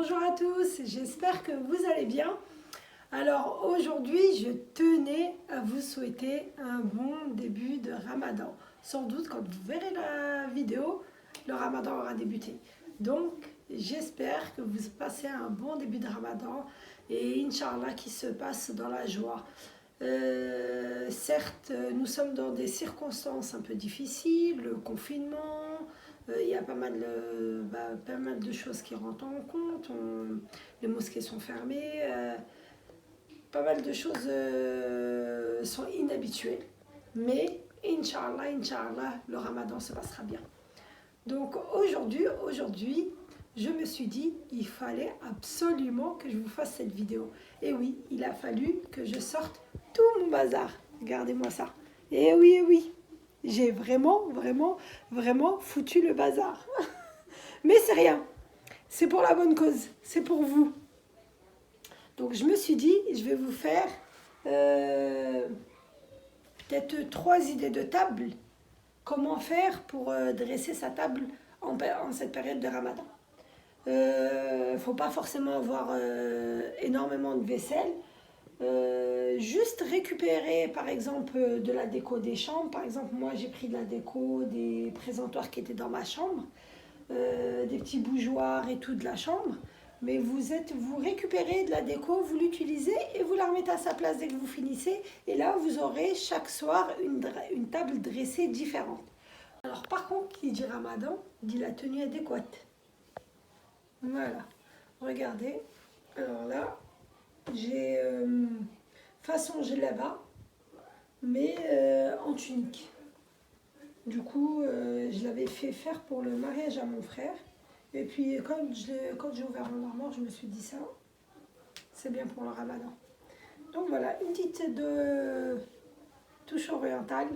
Bonjour à tous, j'espère que vous allez bien. Alors aujourd'hui, je tenais à vous souhaiter un bon début de Ramadan. Sans doute, quand vous verrez la vidéo, le Ramadan aura débuté. Donc, j'espère que vous passez un bon début de Ramadan et Inch'Allah qui se passe dans la joie. Certes, nous sommes dans des circonstances un peu difficiles, le confinement, il y a pas mal de choses qui rentrent en compte, les mosquées sont fermées, pas mal de choses sont inhabituelles, mais Inch'Allah, le Ramadan se passera bien. Donc aujourd'hui, je me suis dit, il fallait absolument que je vous fasse cette vidéo. Et oui, il a fallu que je sorte tout mon bazar. Regardez-moi ça. Et oui, j'ai vraiment foutu le bazar. Mais c'est rien. C'est pour la bonne cause. C'est pour vous. Donc je me suis dit, je vais vous faire peut-être 3 idées de table. Comment faire pour dresser sa table en cette période de Ramadan. Faut pas forcément avoir énormément de vaisselle. Juste récupérer par exemple de la déco des chambres. Par exemple, moi j'ai pris de la déco des présentoirs qui étaient dans ma chambre, des petits bougeoirs et tout de la chambre. Mais vous récupérez de la déco, vous l'utilisez et vous la remettez à sa place dès que vous finissez. Et là, vous aurez chaque soir une table dressée différente. Alors par contre, qui dit Ramadan, dit la tenue adéquate. Voilà, regardez. Alors là, j'ai façon djellaba, mais en tunique. Du coup, je l'avais fait faire pour le mariage à mon frère. Et puis quand j'ai ouvert mon armoire, je me suis dit ça, c'est bien pour le Ramadan. Donc voilà, une petite de touche orientale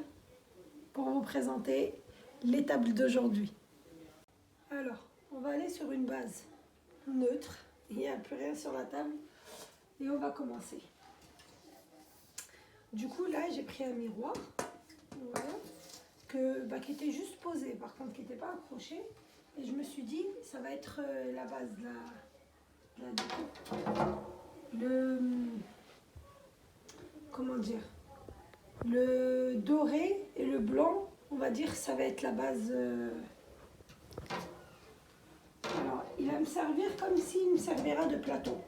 pour vous présenter les tables d'aujourd'hui. Alors, on va aller sur une base neutre. Il n'y a plus rien sur la table. Et on va commencer. Du coup, là, j'ai pris un miroir. Voilà, qui était juste posé, par contre, qui n'était pas accroché. Et je me suis dit, ça va être la base de la déco. Comment dire, le doré et le blanc, on va dire, ça va être la base. Alors, il va me servir comme s'il me servira de plateau.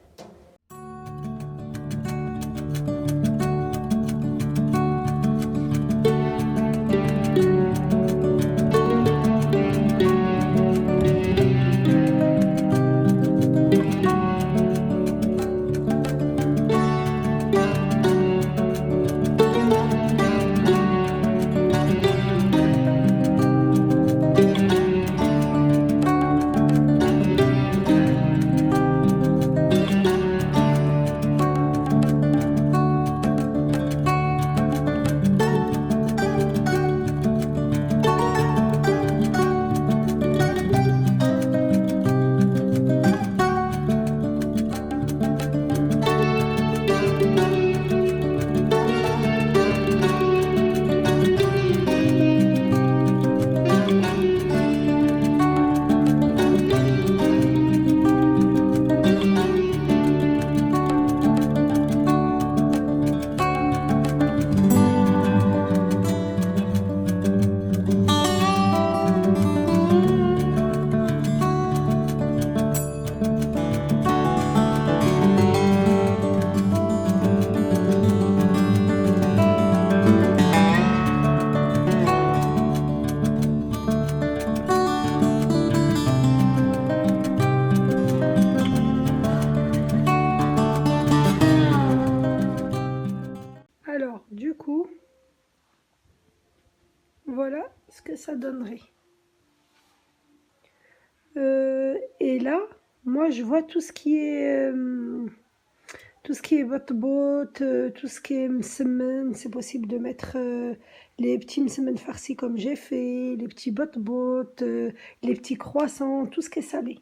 Alors, du coup, voilà ce que ça donnerait. Et là, moi, je vois tout ce qui est bot-bot, tout ce qui est msemen. C'est possible de mettre les petits msemen farcis comme j'ai fait, les petits bot-bot, les petits croissants, tout ce qui est salé.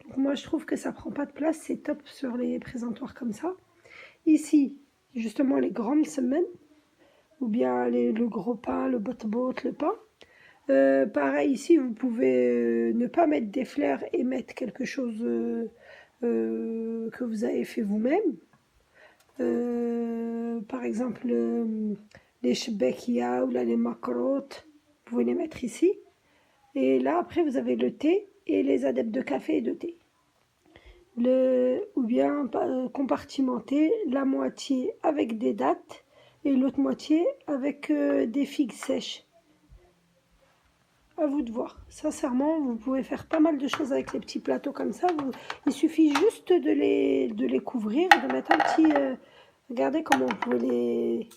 Donc moi, je trouve que ça prend pas de place, c'est top sur les présentoirs comme ça. Ici, justement, les grands msemen, ou bien le gros pain, le bot-bot, le pain. Pareil ici, vous pouvez ne pas mettre des fleurs et mettre quelque chose que vous avez fait vous-même. Par exemple, les shbekia ou là, les makrotes, vous pouvez les mettre ici. Et là, après, vous avez le thé et les adeptes de café et de thé. Ou bien compartimenter la moitié avec des dattes et l'autre moitié avec des figues sèches. À vous de voir. Sincèrement, vous pouvez faire pas mal de choses avec les petits plateaux comme ça. Il suffit juste de les couvrir et de mettre un petit... regardez comment vous pouvez les...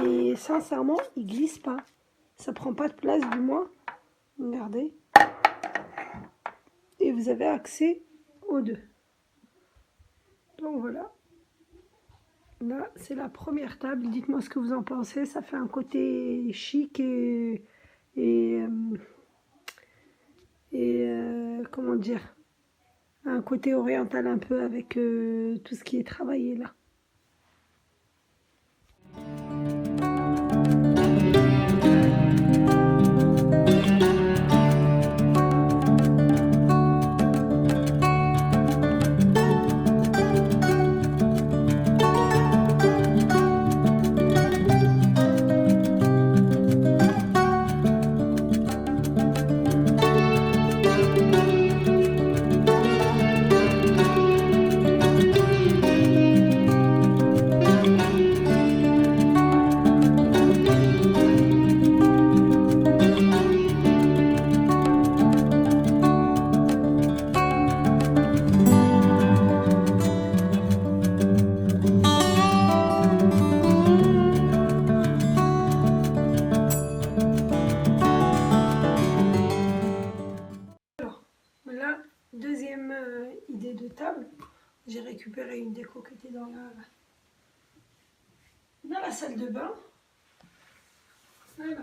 Et sincèrement, ils glissent pas. Ça prend pas de place du moins. Regardez. Et vous avez accès aux deux. Donc voilà. Là, c'est la première table. Dites-moi ce que vous en pensez. Ça fait un côté chic et comment dire, un côté oriental un peu avec tout ce qui est travaillé là. Deuxième idée de table, j'ai récupéré une déco qui était dans la salle de bain. Voilà.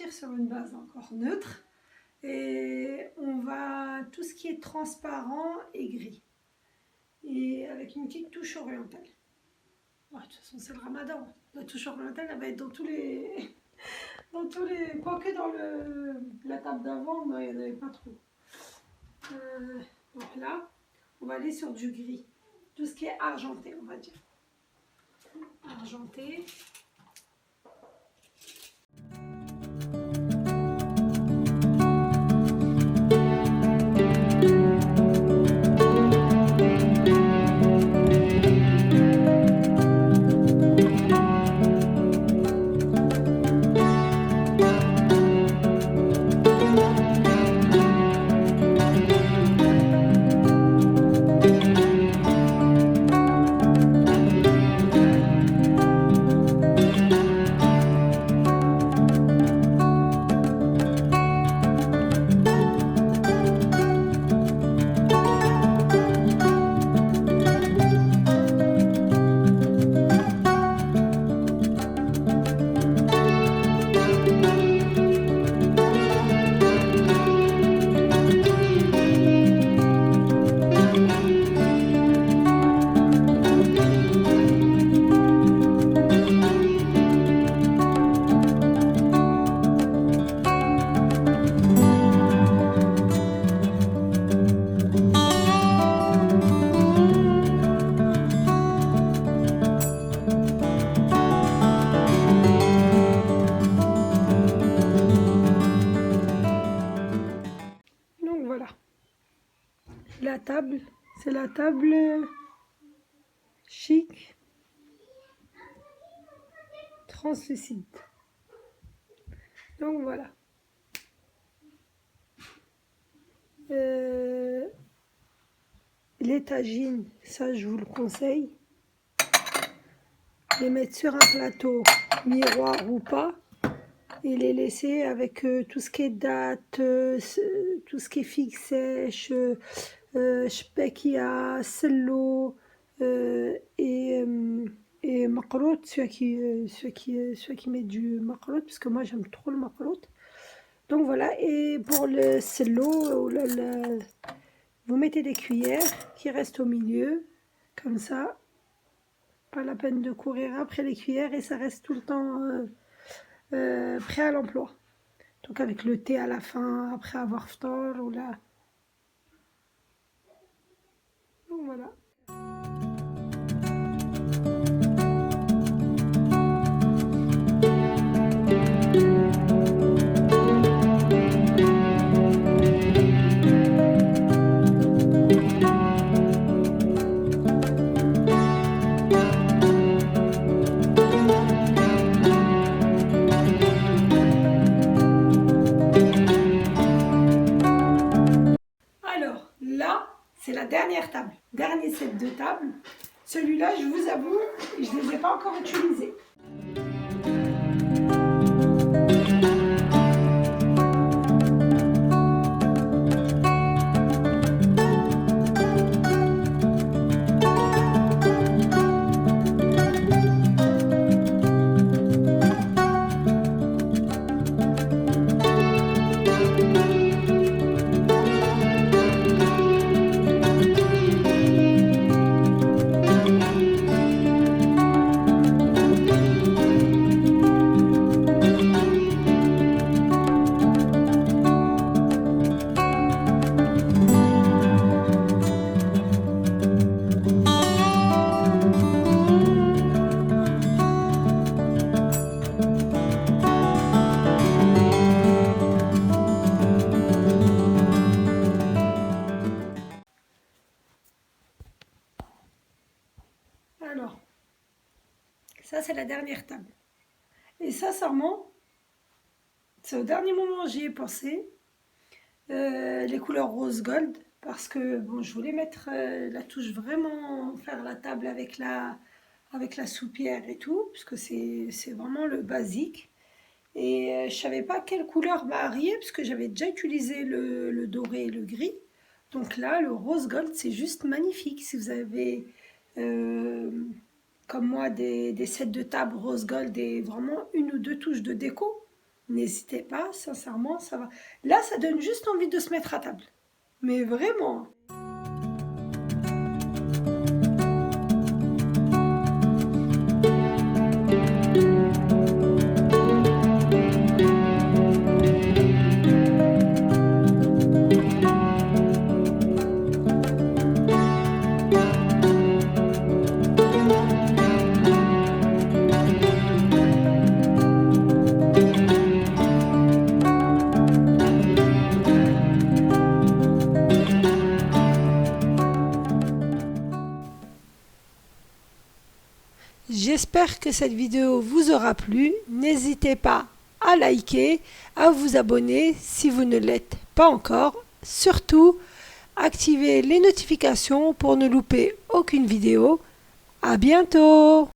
Sur une base encore neutre et on va tout ce qui est transparent et gris et avec une petite touche orientale. De toute façon c'est le ramadan, la touche orientale elle va être dans tous les quoique dans la table d'avant il n'y en avait pas trop. Donc là on va aller sur du gris, tout ce qui est argenté on va dire, argenté. la table chic translucide. Donc voilà. Les tagines, ça je vous le conseille. Les mettre sur un plateau, miroir ou pas, et les laisser avec tout ce qui est date, tout ce qui est figue sèche, shpekia, sello et makrout, ceux qui mettent du makrout, parce que moi j'aime trop le makrout. Donc voilà, et pour le sello, vous mettez des cuillères qui restent au milieu, comme ça. Pas la peine de courir après les cuillères et ça reste tout le temps prêt à l'emploi. Donc avec le thé à la fin, après avoir ftor ou là. Donc voilà. C'est la dernière table, dernier set de table. Celui-là, je vous avoue, je ne les ai pas encore utilisés. Alors, ça c'est la dernière table. Et sincèrement, c'est au dernier moment que j'y ai pensé. Les couleurs rose gold, parce que bon, je voulais mettre la touche, vraiment faire la table avec la soupière et tout, puisque c'est vraiment le basique. Et je savais pas quelle couleur marier, parce que j'avais déjà utilisé le doré et le gris. Donc là, le rose gold, c'est juste magnifique. Si vous avez, comme moi, des sets de table rose gold et vraiment une ou deux touches de déco, n'hésitez pas, sincèrement, ça va. Là, ça donne juste envie de se mettre à table. Mais vraiment. J'espère que cette vidéo vous aura plu. N'hésitez pas à liker, à vous abonner si vous ne l'êtes pas encore. Surtout, activez les notifications pour ne louper aucune vidéo. À bientôt!